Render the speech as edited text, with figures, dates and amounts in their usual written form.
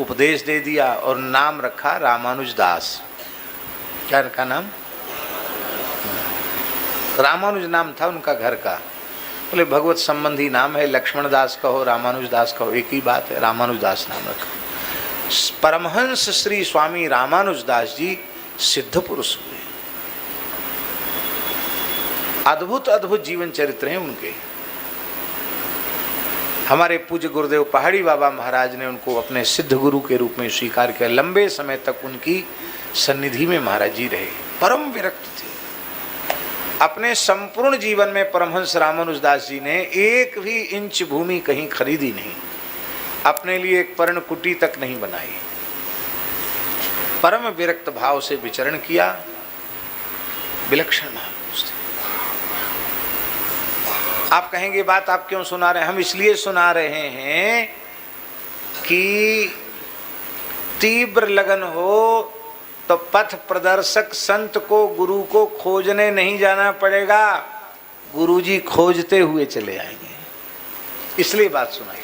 उपदेश दे दिया और नाम रखा रामानुज दास। क्या रखा नाम? रामानुज नाम था उनका घर का। बोले भगवत संबंधी नाम है, लक्ष्मण दास कहो रामानुज दास कहो एक ही बात है, रामानुज दास नाम रखा। परमहंस श्री स्वामी रामानुज दास जी सिद्ध पुरुष हुए। अद्भुत अद्भुत जीवन चरित्र हैं उनके। हमारे पूज्य गुरुदेव पहाड़ी बाबा महाराज ने उनको अपने सिद्ध गुरु के रूप में स्वीकार किया। लंबे समय तक उनकी सन्निधि में महाराज जी रहे, परम विरक्त थे। अपने संपूर्ण जीवन में परमहंस रामानुज दास जी ने एक भी इंच भूमि कहीं खरीदी नहीं, अपने लिए एक पर्णकुटी तक नहीं बनाई। परम विरक्त भाव से विचरण किया। विलक्षण महापुरुष थे। आप कहेंगे बात आप क्यों सुना रहे हैं? हम इसलिए सुना रहे हैं कि तीव्र लगन हो तो पथ प्रदर्शक संत को, गुरु को खोजने नहीं जाना पड़ेगा, गुरुजी खोजते हुए चले आएंगे। इसलिए बात सुनाई।